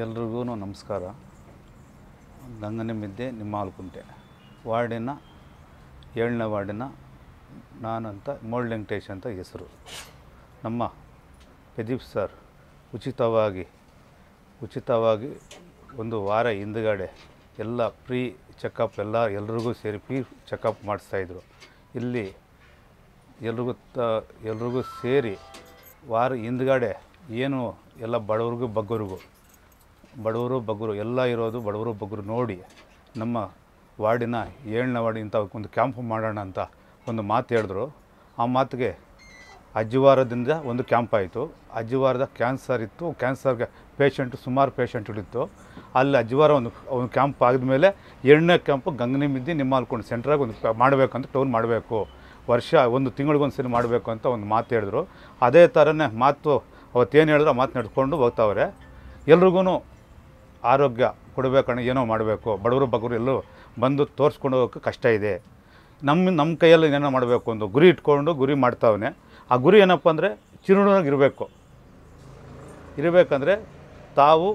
ಎಲ್ರಿಗೂ ನಮಸ್ಕಾರ. ಗಂಗನ ಮಿದ್ದೆ ನಿಮ್ಮಾಲ್ಕುಂಟೆ ವಾರ್ಡಿನ 7ನೇ ವಾರ್ಡಿನ ನಾನಂತ ಮೋಲ್ಡ್ ವೆಂಕಟೇಶ್ ಅಂತ ಹೆಸರು. ನಮ್ಮ ಪ್ರದೀಪ್ ಸರ್ ಉಚಿತವಾಗಿ ಒಂದು ವಾರ ಹಿಂದುಗಡೆ ಎಲ್ಲ ಫ್ರೀ ಚೆಕಪ್ ಎಲ್ರಿಗೂ ಸೇರಿ ಫ್ರೀ ಚೆಕಪ್ ಮಾಡಿಸ್ತಾಯಿದ್ರು. ಇಲ್ಲಿ ಎಲ್ರಿಗೂ ಸೇರಿ ವಾರ ಹಿಂದುಗಡೆ ಏನು ಎಲ್ಲ ಬಡವರು ಬಗ್ಗರು ಎಲ್ಲ ಇರೋದು ಬಡವರು ಬಗ್ಗರು ನೋಡಿ ನಮ್ಮ ವಾರ್ಡಿನ 7ನೇ ವಾರ್ಡ್ ಇಂಥ ಒಂದು ಕ್ಯಾಂಪ್ ಮಾಡೋಣ ಅಂತ ಒಂದು ಮಾತು ಹೇಳಿದ್ರು. ಆ ಮಾತಿಗೆ ಅಜ್ಜಿವಾರದಿಂದ ಒಂದು ಕ್ಯಾಂಪ್ ಆಯಿತು. ಅಜ್ಜಿವಾರದ ಕ್ಯಾನ್ಸರ್ ಇತ್ತು, ಕ್ಯಾನ್ಸರ್ಗೆ ಸುಮಾರು ಪೇಷಂಟ್ಗಳಿತ್ತು. ಅಲ್ಲಿ ಅಜ್ಜಿವಾರ ಒಂದು ಕ್ಯಾಂಪ್ ಆದಮೇಲೆ 2ನೇ ಕ್ಯಾಂಪು ಗಂಗನ ಮಿದ್ದೆ ನಿಮ್ಮಾಲ್ಕೊಂಡು ಸೆಂಟ್ರಾಗ ಒಂದು ಮಾಡಬೇಕಂತ ಟೌನ್ ಮಾಡಬೇಕು, ವರ್ಷ ಒಂದು ತಿಂಗಳಿಗೊಂದು ಸರಿ ಮಾಡಬೇಕು ಅಂತ ಒಂದು ಮಾತು ಹೇಳಿದ್ರು. ಅದೇ ಥರನೇ ಮಾತು ಅವತ್ತೇನು ಹೇಳಿದ್ರು ಆ ಮಾತು ನಡ್ಕೊಂಡು ಹೋಗ್ತಾವ್ರೆ. ಎಲ್ರಿಗೂ ಆರೋಗ್ಯ ಕೊಡಬೇಕಣ್ಣ, ಏನೋ ಮಾಡಬೇಕು, ಬಡವರು ಬಗ್ಗರು ಎಲ್ಲೂ ಬಂದು ತೋರಿಸ್ಕೊಂಡು ಹೋಗೋಕ್ಕೆ ಕಷ್ಟ ಇದೆ. ನಮ್ಮ ಕೈಯಲ್ಲಿ ಏನೋ ಮಾಡಬೇಕು ಒಂದು ಗುರಿ ಇಟ್ಕೊಂಡು ಗುರಿ ಮಾಡ್ತಾವನೆ. ಆ ಗುರಿ ಏನಪ್ಪ ಅಂದರೆ ಚಿರುಣಾಗಿ ಇರಬೇಕಂದ್ರೆ ತಾವು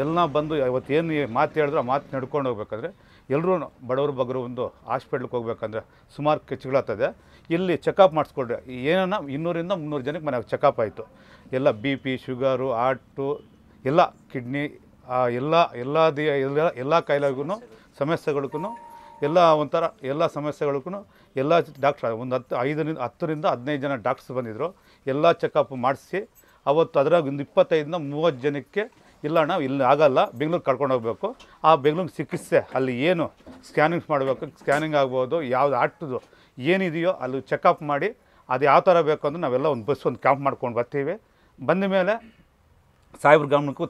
ಎಲ್ಲ ಬಂದು ಇವತ್ತೇನು ಮಾತು ಹೇಳಿದ್ರು ಆ ಮಾತು ನಡ್ಕೊಂಡು ಹೋಗ್ಬೇಕಂದ್ರೆ ಎಲ್ಲರೂ ಬಡವರು ಬಗ್ಗರು ಒಂದು ಹಾಸ್ಪಿಟ್ಲಿಗೆ ಹೋಗ್ಬೇಕಂದ್ರೆ ಸುಮಾರು ಖರ್ಚುಗಳಾಗ್ತದೆ. ಇಲ್ಲಿ ಚೆಕಪ್ ಮಾಡಿಸ್ಕೊಂಡ್ರೆ ಏನನ್ನ 200 ಇಂದ 300 ಜನಕ್ಕೆ ಮನೆಯಾಗ ಚೆಕಪ್ ಆಯಿತು. ಎಲ್ಲ BP, ಶುಗರು, ಹಾರ್ಟು, ಎಲ್ಲ ಕಿಡ್ನಿ, ಎಲ್ಲ ಕಾಯಿಲೆಗೂ ಸಮಸ್ಯೆಗಳಿಗೂ ಎಲ್ಲ ಸಮಸ್ಯೆಗಳಿಗೂ ಎಲ್ಲ ಡಾಕ್ಟ್ರ್ ಒಂದು 10ರಿಂದ 15 ಜನ ಡಾಕ್ಟ್ರ್ಸ್ ಬಂದಿದ್ದರು. ಎಲ್ಲ ಚೆಕಪ್ ಮಾಡಿಸಿ ಅವತ್ತು ಅದರಾಗ ಒಂದು 25ರಿಂದ 30 ಜನಕ್ಕೆ ಇಲ್ಲ ಅಣ್ಣ ಇಲ್ಲಿ ಆಗಲ್ಲ, ಬೆಂಗಳೂರು ಕರ್ಕೊಂಡು ಹೋಗಬೇಕು, ಆ ಬೆಂಗಳೂರು ಚಿಕಿತ್ಸೆ ಅಲ್ಲಿ ಏನು ಸ್ಕ್ಯಾನಿಂಗ್ಸ್ ಮಾಡಬೇಕು, ಸ್ಕ್ಯಾನಿಂಗ್ ಆಗ್ಬೋದು, ಯಾವ್ದು ಹಾರ್ಟ್ದು ಏನಿದೆಯೋ ಅಲ್ಲಿ ಚೆಕಪ್ ಮಾಡಿ ಅದು ಯಾವ ಥರ ಬೇಕು ಅಂದ್ರೆ ನಾವೆಲ್ಲ ಒಂದು ಕ್ಯಾಂಪ್ ಮಾಡ್ಕೊಂಡು ಬರ್ತೀವಿ. ಬಂದ ಮೇಲೆ ಸಾಹೇಬ್ರ ಗಮನಕ್ಕೂ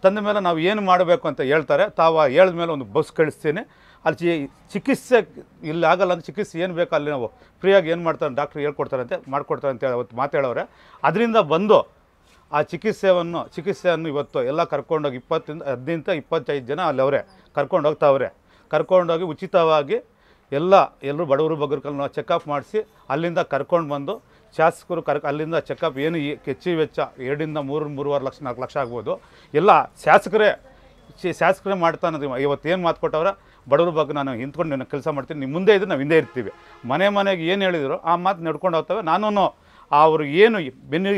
ತಂದ ಮೇಲೆ ನಾವು ಏನು ಮಾಡಬೇಕು ಅಂತ ಹೇಳ್ತಾರೆ. ತಾವು ಹೇಳಿದ ಮೇಲೆ ಒಂದು ಬಸ್ ಕಳಿಸ್ತೀನಿ. ಅಲ್ಲಿ ಚಿಕಿತ್ಸೆ ಇಲ್ಲಿ ಆಗಲ್ಲ ಅಂತ ಚಿಕಿತ್ಸೆ ಏನು ಬೇಕು ಅಲ್ಲಿ ನಾವು ಫ್ರೀಯಾಗಿ ಏನು ಮಾಡ್ತಾರೆ ಡಾಕ್ಟ್ರು ಮಾಡ್ಕೊಡ್ತಾರೆ ಅಂತೇಳಿ ಅವತ್ತು ಮಾತಾಡೋರೆ. ಅದರಿಂದ ಬಂದು ಆ ಚಿಕಿತ್ಸೆಯನ್ನು ಇವತ್ತು ಎಲ್ಲ ಕರ್ಕೊಂಡೋಗಿ 15ರಿಂದ 25 ಜನ ಅಲ್ಲಿ ಅವರೇ ಕರ್ಕೊಂಡೋಗಿ ಉಚಿತವಾಗಿ ಎಲ್ಲರೂ ಬಡವರು ಬಗ್ಗರು ಚೆಕಪ್ ಮಾಡಿಸಿ ಅಲ್ಲಿಂದ ಕರ್ಕೊಂಡು ಬಂದು ಶಾಸಕರು ಅಲ್ಲಿಂದ ಚೆಕಪ್ ಏನು ಹೆಚ್ಚು ವೆಚ್ಚ 2ರಿಂದ 3.5 ಲಕ್ಷ 4 ಲಕ್ಷ ಆಗ್ಬೋದು. ಎಲ್ಲ ಶಾಸಕರೇ ಮಾಡ್ತಾನೆ. ಇವತ್ತೇನು ಮಾತು ಕೊಟ್ಟವ್ರೆ ಬಡವ್ರ ಬಗ್ಗೆ ನಾನು ನಿಂತ್ಕೊಂಡು ಕೆಲಸ ಮಾಡ್ತೀನಿ, ನಿಮ್ಮ ಮುಂದೆ ಇದ್ರೆ ನಾವು ಹಿಂದೆ ಇರ್ತೀವಿ. ಮನೆಗೆ ಏನು ಹೇಳಿದ್ರು ಆ ಮಾತು ನಡ್ಕೊಂಡು ಹೋಗ್ತವೆ. ನಾನು ಅವರು ಏನು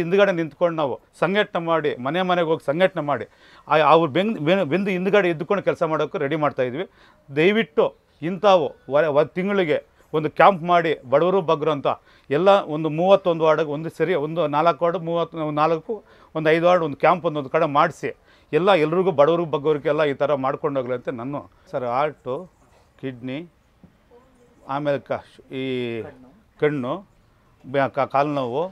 ಹಿಂದುಗಡೆ ನಿಂತ್ಕೊಂಡು ನಾವು ಸಂಘಟನೆ ಮಾಡಿ ಮನೆಗೆ ಹೋಗಿ ಸಂಘಟನೆ ಮಾಡಿ ಅವ್ರು ಬೆಂದು ಹಿಂದುಗಡೆ ಇದ್ದುಕೊಂಡು ಕೆಲಸ ಮಾಡೋಕ್ಕೆ ರೆಡಿ ಮಾಡ್ತಾಯಿದ್ವಿ. ದಯವಿಟ್ಟು ಇಂಥವು ತಿಂಗಳಿಗೆ ಒಂದು ಕ್ಯಾಂಪ್ ಮಾಡಿ ಬಡವರು ಬಗ್ಗರು ಅಂತ ಎಲ್ಲ ಒಂದು 31 ವಾರ್ಡಿಗೆ ಒಂದು ಸರಿ ಒಂದು 4 ವಾರ್ಡ್ 34 ಒಂದು 5 ವಾರ್ಡ್ ಒಂದು ಕ್ಯಾಂಪ್ ಒಂದು ಕಡೆ ಮಾಡಿಸಿ ಎಲ್ರಿಗೂ ಬಡವರು ಬಗ್ಗವ್ರಿಗೆಲ್ಲ ಈ ಥರ ಮಾಡ್ಕೊಂಡು ಹೋಗ್ಲಿ ಅಂತ ನಾನು ಸರ್. ಹಾರ್ಟು, ಕಿಡ್ನಿ, ಆಮೇಲೆ ಈ ಕಣ್ಣು, ಕಾಲು ನೋವು,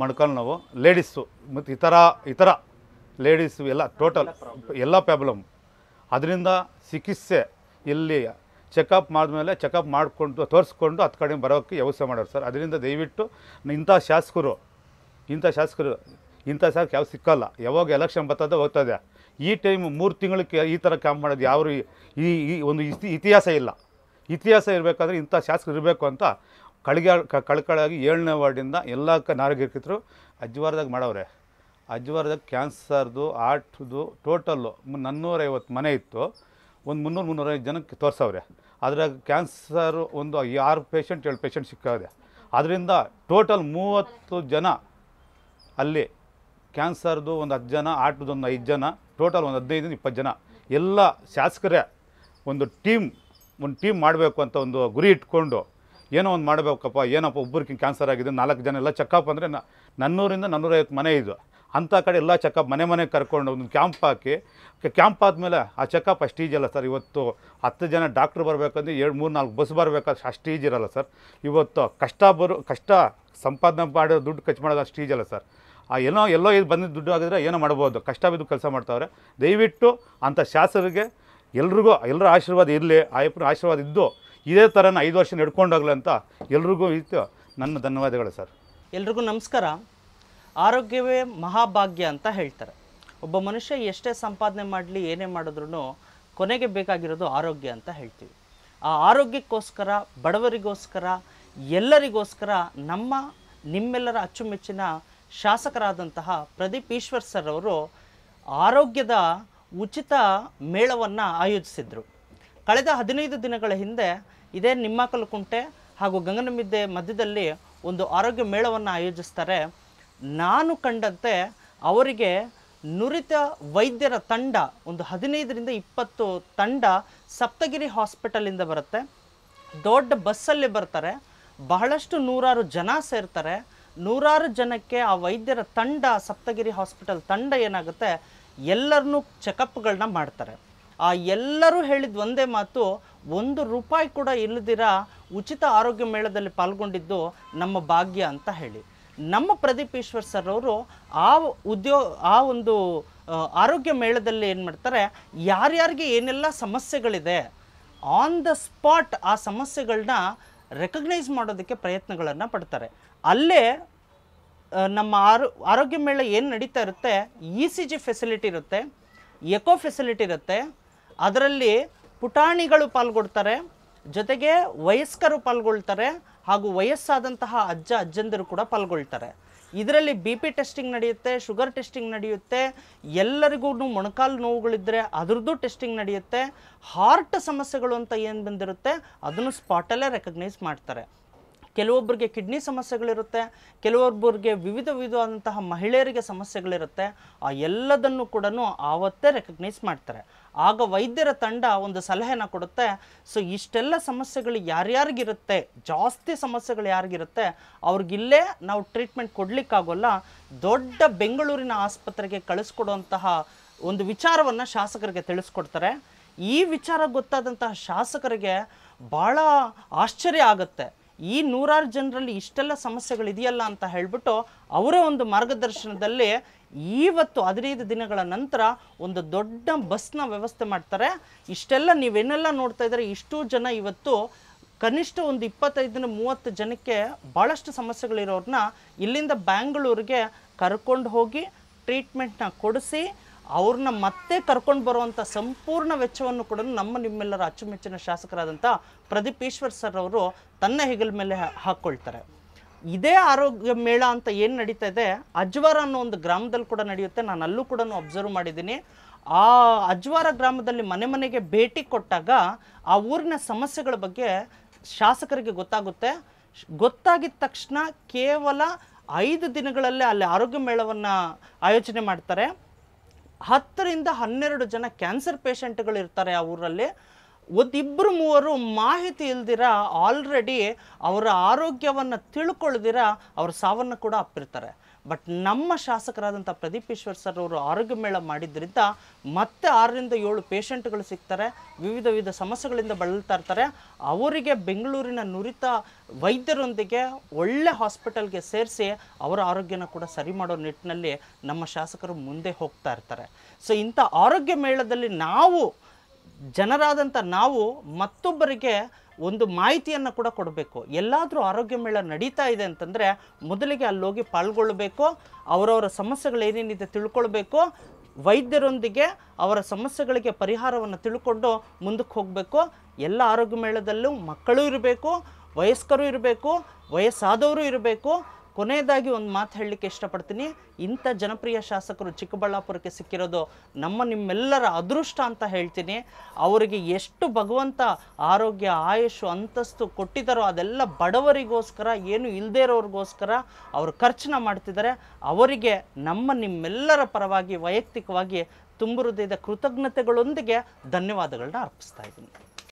ಮೊಣಕಾಲು ನೋವು, ಲೇಡೀಸು ಮತ್ತು ಈ ಥರ ಲೇಡೀಸು ಎಲ್ಲ ಟೋಟಲ್ ಎಲ್ಲ ಪ್ರಾಬ್ಲಮ್. ಅದರಿಂದ ಚಿಕಿತ್ಸೆ ಇಲ್ಲಿ ಚೆಕಪ್ ಮಾಡಿದ್ಮೇಲೆ ಚೆಕಪ್ ಮಾಡಿಕೊಂಡು ತೋರಿಸ್ಕೊಂಡು ಹತ್ತು ಕಡೆ ಬರೋಕ್ಕೆ ವ್ಯವಸ್ಥೆ ಮಾಡೋರು ಸರ್. ಅದರಿಂದ ದಯವಿಟ್ಟು ಇಂಥ ಶಾಸಕರು ಯಾವ ಸಿಕ್ಕಲ್ಲ. ಯಾವಾಗ ಎಲೆಕ್ಷನ್ ಬರ್ತದೆ ಹೋಗ್ತದೆ. ಈ ಟೈಮ್ 3 ತಿಂಗಳಿಗೆ ಈ ಥರ ಕ್ಯಾಂಪ್ ಮಾಡೋದು ಯಾವ ಈ ಒಂದು ಇತಿಹಾಸ ಇಲ್ಲ. ಇತಿಹಾಸ ಇರಬೇಕಾದ್ರೆ ಇಂಥ ಶಾಸಕರು ಇರಬೇಕು ಅಂತ ಕಳ್ಕಳಾಗಿ 7ನೇ ವಾರ್ಡಿಂದ ಎಲ್ಲ ನಾಗರಿಕರು ಅಜ್ಜಿವಾರದಾಗ ಮಾಡವ್ರೆ. ಅಜ್ಜಿವಾರದಾಗ ಕ್ಯಾನ್ಸರ್ದು, ಹಾರ್ಟ್ದು ಟೋಟಲ್ಲು 450 ಮನೆ ಇತ್ತು. ಒಂದು 300-350 ಜನಕ್ಕೆ ತೋರಿಸವ್ರೆ. ಅದ್ರಾಗ ಕ್ಯಾನ್ಸರು ಒಂದು 6 ಪೇಷಂಟ್ 7 ಪೇಷಂಟ್ ಸಿಕ್ಕಿದೆ. ಅದರಿಂದ ಟೋಟಲ್ 30 ಜನ ಅಲ್ಲಿ ಕ್ಯಾನ್ಸರ್ದು ಒಂದು 10 ಜನ, ಹಾರ್ಟ್ದು ಒಂದು 5 ಜನ, ಟೋಟಲ್ ಒಂದು 15ರಿಂದ 20 ಜನ ಎಲ್ಲ ಶಾಸಕರೇ ಒಂದು ಟೀಮ್ ಮಾಡಬೇಕು ಅಂತ ಒಂದು ಗುರಿ ಇಟ್ಕೊಂಡು ಏನೋ ಒಂದು ಮಾಡಬೇಕಪ್ಪ. ಏನಪ್ಪ ಒಬ್ಬರಿಗೆ ಕ್ಯಾನ್ಸರ್ ಆಗಿದೆ, 4 ಜನ ಎಲ್ಲ ಚೆಕಪ್ ಅಂದರೆ 400ರಿಂದ 450 ಮನೆ ಇದು. ಅಂಥ ಕಡೆ ಎಲ್ಲ ಚೆಕಪ್ ಮನೆಗೆ ಕರ್ಕೊಂಡು ಒಂದು ಕ್ಯಾಂಪ್ ಆದಮೇಲೆ ಆ ಚೆಕಪ್ ಅಷ್ಟು ಈಜಿ ಅಲ್ಲ ಸರ್. ಇವತ್ತು 10 ಜನ ಡಾಕ್ಟ್ರು ಬರಬೇಕಂದ್ರೆ 3-4 ಬಸ್ ಬರಬೇಕಾದ್ರೆ ಅಷ್ಟು ಈಜಿ ಇರಲ್ಲ ಸರ್. ಇವತ್ತು ಕಷ್ಟ ಸಂಪಾದನೆ ಮಾಡೋ ದುಡ್ಡು ಖರ್ಚು ಮಾಡೋದು ಅಷ್ಟು ಈಜಿ ಅಲ್ಲ ಸರ್. ಎಲ್ಲೋ ಇದು ಬಂದಿದ್ದು ದುಡ್ಡು ಆಗಿದ್ರೆ ಏನೋ ಮಾಡ್ಬೋದು. ಕಷ್ಟ ಬಿದ್ದು ಕೆಲಸ ಮಾಡ್ತಾವ್ರೆ. ದಯವಿಟ್ಟು ಅಂಥ ಶಾಸಕರಿಗೆ ಎಲ್ಲರ ಆಶೀರ್ವಾದ ಇರಲಿ, ಆಯಪ್ಪನ ಆಶೀರ್ವಾದ ಇದ್ದು ಇದೇ ಥರನ 5 ವರ್ಷ ನಡ್ಕೊಂಡು ಹೋಗಲಿ ಅಂತ ಎಲ್ರಿಗೂ ಇತ್ತು ನನ್ನ ಧನ್ಯವಾದಗಳು ಸರ್. ಎಲ್ರಿಗೂ ನಮಸ್ಕಾರ. ಆರೋಗ್ಯವೇ ಮಹಾಭಾಗ್ಯ ಅಂತ ಹೇಳ್ತಾರೆ. ಒಬ್ಬ ಮನುಷ್ಯ ಎಷ್ಟೇ ಸಂಪಾದನೆ ಮಾಡಲಿ ಏನೇ ಮಾಡಿದ್ರೂ ಕೊನೆಗೆ ಬೇಕಾಗಿರೋದು ಆರೋಗ್ಯ ಅಂತ ಹೇಳ್ತೀವಿ. ಆ ಆರೋಗ್ಯಕ್ಕೋಸ್ಕರ, ಬಡವರಿಗೋಸ್ಕರ, ಎಲ್ಲರಿಗೋಸ್ಕರ ನಿಮ್ಮೆಲ್ಲರ ಅಚ್ಚುಮೆಚ್ಚಿನ ಶಾಸಕರಾದಂತಹ ಪ್ರದೀಪ್ ಈಶ್ವರ್ ಸರ್ ಅವರು ಆರೋಗ್ಯದ ಉಚಿತ ಮೇಳವನ್ನು ಆಯೋಜಿಸಿದರು. ಕಳೆದ 15 ದಿನಗಳ ಹಿಂದೆ ಇದೇ ನಿಮ್ಮಕಲ್ಕುಂಟೆ ಹಾಗೂ ಗಂಗನಮಿದ್ದೆ ಮಧ್ಯದಲ್ಲಿ ಒಂದು ಆರೋಗ್ಯ ಮೇಳವನ್ನು ಆಯೋಜಿಸ್ತಾರೆ. ನಾನು ಕಂಡಂತೆ ಅವರಿಗೆ ನುರಿತ ವೈದ್ಯರ ತಂಡ ಒಂದು 15ರಿಂದ 20 ತಂಡ ಸಪ್ತಗಿರಿ ಹಾಸ್ಪಿಟಲಿಂದ ಬರುತ್ತೆ. ದೊಡ್ಡ ಬಸ್ಸಲ್ಲಿ ಬರ್ತಾರೆ. ಬಹಳಷ್ಟು ನೂರಾರು ಜನ ಸೇರ್ತಾರೆ. ನೂರಾರು ಜನಕ್ಕೆ ಆ ವೈದ್ಯರ ತಂಡ, ಸಪ್ತಗಿರಿ ಹಾಸ್ಪಿಟಲ್ ತಂಡ ಏನಾಗುತ್ತೆ, ಎಲ್ಲರನ್ನೂ ಚೆಕಪ್ಗಳನ್ನ ಮಾಡ್ತಾರೆ. ಆ ಎಲ್ಲರೂ ಹೇಳಿದ ಒಂದೇ ಮಾತು, 1 ರೂಪಾಯಿ ಕೂಡ ಇಲ್ಲದಿರ ಉಚಿತ ಆರೋಗ್ಯ ಮೇಳದಲ್ಲಿ ಪಾಲ್ಗೊಂಡಿದ್ದು ನಮ್ಮ ಭಾಗ್ಯ ಅಂತ ಹೇಳಿ. ನಮ್ಮ ಪ್ರದೀಪ್ ಈಶ್ವರ್ ಸರ್ ಅವರು ಆ ಒಂದು ಆರೋಗ್ಯ ಮೇಳದಲ್ಲಿ ಏನು ಮಾಡ್ತಾರೆ, ಯಾರ್ಯಾರಿಗೆ ಏನೆಲ್ಲ ಸಮಸ್ಯೆಗಳಿದೆ ಆನ್ ದ ಸ್ಪಾಟ್ ಆ ಸಮಸ್ಯೆಗಳನ್ನ ರೆಕಗ್ನೈಸ್ ಮಾಡೋದಕ್ಕೆ ಪ್ರಯತ್ನಗಳನ್ನು ಪಡ್ತಾರೆ. ಅಲ್ಲೇ ನಮ್ಮ ಆರೋಗ್ಯ ಮೇಳ ಏನು ನಡೀತಾ ಇರುತ್ತೆ, ECG ಫೆಸಿಲಿಟಿ ಇರುತ್ತೆ, ಎಕೋ ಫೆಸಿಲಿಟಿ ಇರುತ್ತೆ. ಅದರಲ್ಲಿ ಪುಟಾಣಿಗಳು ಪಾಲ್ಗೊಳ್ತಾರೆ, ಜೊತೆಗೆ ವಯಸ್ಕರು ಪಾಲ್ಗೊಳ್ತಾರೆ, ಹಾಗೂ ವಯಸ್ಸಾದಂತಹ ಅಜ್ಜಂದಿರು ಕೂಡ ಪಾಲ್ಗೊಳ್ತಾರೆ. ಇದರಲ್ಲಿ BP ಟೆಸ್ಟಿಂಗ್ ನಡೆಯುತ್ತೆ, ಶುಗರ್ ಟೆಸ್ಟಿಂಗ್ ನಡೆಯುತ್ತೆ, ಎಲ್ಲರಿಗೂ ಮೊಣಕಾಲು ನೋವುಗಳಿದ್ದರೆ ಅದರದ್ದು ಟೆಸ್ಟಿಂಗ್ ನಡೆಯುತ್ತೆ. ಹಾರ್ಟ್ ಸಮಸ್ಯೆಗಳು ಅಂತ ಏನು ಬಂದಿರುತ್ತೆ ಅದನ್ನು ಸ್ಪಾಟಲ್ಲೇ ರೆಕಗ್ನೈಸ್ ಮಾಡ್ತಾರೆ. ಕೆಲವೊಬ್ಬರಿಗೆ ಕಿಡ್ನಿ ಸಮಸ್ಯೆಗಳಿರುತ್ತೆ, ಕೆಲವೊಬ್ಬರಿಗೆ ವಿಧವಾದಂತಹ ಮಹಿಳೆಯರಿಗೆ ಸಮಸ್ಯೆಗಳಿರುತ್ತೆ. ಆ ಎಲ್ಲದನ್ನು ಕೂಡ ಆವತ್ತೇ ರೆಕಗ್ನೈಸ್ ಮಾಡ್ತಾರೆ. ಆಗ ವೈದ್ಯರ ತಂಡ ಒಂದು ಸಲಹೆನ ಕೊಡುತ್ತೆ. ಸೊ ಇಷ್ಟೆಲ್ಲ ಸಮಸ್ಯೆಗಳು ಯಾರ್ಯಾರಿಗಿರುತ್ತೆ, ಜಾಸ್ತಿ ಸಮಸ್ಯೆಗಳು ಯಾರಿಗಿರುತ್ತೆ ಅವ್ರಿಗಿಲ್ಲೇ ನಾವು ಟ್ರೀಟ್ಮೆಂಟ್ ಕೊಡಲಿಕ್ಕಾಗೋಲ್ಲ, ದೊಡ್ಡ ಬೆಂಗಳೂರಿನ ಆಸ್ಪತ್ರೆಗೆ ಕಳಿಸ್ಕೊಡುವಂತಹ ಒಂದು ವಿಚಾರವನ್ನು ಶಾಸಕರಿಗೆ ತಿಳಿಸ್ಕೊಡ್ತಾರೆ. ಈ ವಿಚಾರ ಗೊತ್ತಾದಂತಹ ಶಾಸಕರಿಗೆ ಭಾಳ ಆಶ್ಚರ್ಯ ಆಗುತ್ತೆ. ಈ ನೂರಾರು ಜನರಲ್ಲಿ ಇಷ್ಟೆಲ್ಲ ಸಮಸ್ಯೆಗಳಿದೆಯಲ್ಲ ಅಂತ ಹೇಳಿಬಿಟ್ಟು ಅವರೇ ಒಂದು ಮಾರ್ಗದರ್ಶನದಲ್ಲಿ ಇವತ್ತು 15 ದಿನಗಳ ನಂತರ ಒಂದು ದೊಡ್ಡ ಬಸ್ನ ವ್ಯವಸ್ಥೆ ಮಾಡ್ತಾರೆ. ಇಷ್ಟೆಲ್ಲ ನೀವೇನೆಲ್ಲ ನೋಡ್ತಾ ಇದ್ದಾರೆ, ಇಷ್ಟು ಜನ ಇವತ್ತು ಕನಿಷ್ಠ ಒಂದು 25-30 ಜನಕ್ಕೆ ಭಾಳಷ್ಟು ಸಮಸ್ಯೆಗಳಿರೋರನ್ನ ಇಲ್ಲಿಂದ ಬ್ಯಾಂಗ್ಳೂರಿಗೆ ಕರ್ಕೊಂಡು ಹೋಗಿ ಟ್ರೀಟ್ಮೆಂಟ್ನ ಕೊಡಿಸಿ ಅವ್ರನ್ನ ಮತ್ತೆ ಕರ್ಕೊಂಡು ಬರುವಂಥ ಸಂಪೂರ್ಣ ವೆಚ್ಚವನ್ನು ಕೂಡ ನಿಮ್ಮೆಲ್ಲರ ಅಚ್ಚುಮೆಚ್ಚಿನ ಶಾಸಕರಾದಂಥ ಪ್ರದೀಪ್ ಈಶ್ವರ್ ಸರ್ ಅವರು ತನ್ನ ಹೆಗಲ ಮೇಲೆ ಹಾಕ್ಕೊಳ್ತಾರೆ. ಇದೇ ಆರೋಗ್ಯ ಮೇಳ ಅಂತ ಏನು ನಡೀತಾ ಇದೆ, ಅಜ್ವಾರ ಅನ್ನೋ ಒಂದು ಗ್ರಾಮದಲ್ಲಿ ಕೂಡ ನಡೆಯುತ್ತೆ. ನಾನು ಅಲ್ಲೂ ಕೂಡ ಅಬ್ಸರ್ವ್ ಮಾಡಿದ್ದೀನಿ. ಆ ಅಜ್ವಾರ ಗ್ರಾಮದಲ್ಲಿ ಮನೆ ಮನೆಗೆ ಭೇಟಿ ಕೊಟ್ಟಾಗ ಆ ಊರಿನ ಸಮಸ್ಯೆಗಳ ಬಗ್ಗೆ ಶಾಸಕರಿಗೆ ಗೊತ್ತಾಗುತ್ತೆ. ಗೊತ್ತಾಗಿದ ತಕ್ಷಣ ಕೇವಲ 5 ದಿನಗಳಲ್ಲೇ ಅಲ್ಲಿ ಆರೋಗ್ಯ ಮೇಳವನ್ನು ಆಯೋಜನೆ ಮಾಡ್ತಾರೆ. 10ರಿಂದ 12 ಜನ ಕ್ಯಾನ್ಸರ್ ಪೇಷಂಟ್ಗಳು ಇರ್ತಾರೆ ಆ ಊರಲ್ಲಿ. 1-2-3 ಮಾಹಿತಿ ಇಲ್ದಿರ ಆಲ್ರೆಡಿ ಅವರ ಆರೋಗ್ಯವನ್ನು ತಿಳ್ಕೊಳ್ದಿರ ಅವ್ರ ಸಾವನ್ನು ಕೂಡ ಅಪ್ಪಿರ್ತಾರೆ. ಬಟ್ ನಮ್ಮ ಶಾಸಕರಾದಂಥ ಪ್ರದೀಪ್ ಈಶ್ವರ್ ಸರ್ ಅವರು ಆರೋಗ್ಯ ಮೇಳ ಮಾಡಿದ್ರಿಂದ ಮತ್ತೆ 6-7 ಪೇಷಂಟ್ಗಳು ಸಿಗ್ತಾರೆ, ವಿವಿಧ ಸಮಸ್ಯೆಗಳಿಂದ ಬಳಲ್ತಾ ಇರ್ತಾರೆ. ಅವರಿಗೆ ಬೆಂಗಳೂರಿನ ನುರಿತ ವೈದ್ಯರೊಂದಿಗೆ ಒಳ್ಳೆ ಹಾಸ್ಪಿಟಲ್ಗೆ ಸೇರಿಸಿ ಅವರ ಆರೋಗ್ಯನ ಕೂಡ ಸರಿ ಮಾಡೋ ನಿಟ್ಟಿನಲ್ಲಿ ನಮ್ಮ ಶಾಸಕರು ಮುಂದೆ ಹೋಗ್ತಾ ಇರ್ತಾರೆ. ಸೊ ಇಂಥ ಆರೋಗ್ಯ ಮೇಳದಲ್ಲಿ ಜನರಾದಂಥ ನಾವು ಮತ್ತೊಬ್ಬರಿಗೆ ಒಂದು ಮಾಹಿತಿಯನ್ನು ಕೂಡ ಕೊಡಬೇಕು. ಎಲ್ಲಾದರೂ ಆರೋಗ್ಯ ಮೇಳ ನಡೀತಾ ಇದೆ ಅಂತಂದರೆ ಮೊದಲಿಗೆ ಅಲ್ಲೋಗಿ ಪಾಲ್ಗೊಳ್ಳಬೇಕು, ಅವರವರ ಸಮಸ್ಯೆಗಳೇನೇನಿದೆ ತಿಳ್ಕೊಳ್ಬೇಕು, ವೈದ್ಯರೊಂದಿಗೆ ಅವರ ಸಮಸ್ಯೆಗಳಿಗೆ ಪರಿಹಾರವನ್ನು ತಿಳ್ಕೊಂಡು ಮುಂದಕ್ಕೆ ಹೋಗಬೇಕು. ಎಲ್ಲ ಆರೋಗ್ಯ ಮೇಳದಲ್ಲೂ ಮಕ್ಕಳು ಇರಬೇಕು, ವಯಸ್ಕರು ಇರಬೇಕು, ವಯಸ್ಸಾದವರು ಇರಬೇಕು. ಕೊನೆಯದಾಗಿ ಒಂದು ಮಾತು ಹೇಳಲಿಕ್ಕೆ ಇಷ್ಟಪಡ್ತೀನಿ, ಇಂಥ ಜನಪ್ರಿಯ ಶಾಸಕರು ಚಿಕ್ಕಬಳ್ಳಾಪುರಕ್ಕೆ ಸಿಕ್ಕಿರೋದು ನಿಮ್ಮೆಲ್ಲರ ಅದೃಷ್ಟ ಅಂತ ಹೇಳ್ತೀನಿ. ಅವರಿಗೆ ಎಷ್ಟು ಭಗವಂತ ಆರೋಗ್ಯ, ಆಯುಷು, ಅಂತಸ್ತು ಕೊಟ್ಟಿದ್ದಾರೋ ಅದೆಲ್ಲ ಬಡವರಿಗೋಸ್ಕರ, ಏನು ಇಲ್ಲದೇ ಇರೋರಿಗೋಸ್ಕರ ಅವರು ಖರ್ಚನ್ನ ಮಾಡ್ತಿದ್ದಾರೆ. ಅವರಿಗೆ ನಿಮ್ಮೆಲ್ಲರ ಪರವಾಗಿ ವೈಯಕ್ತಿಕವಾಗಿ ತುಂಬ ಹೃದಯದ ಕೃತಜ್ಞತೆಗಳೊಂದಿಗೆ ಧನ್ಯವಾದಗಳನ್ನ ಅರ್ಪಿಸ್ತಾ ಇದ್ದೀನಿ.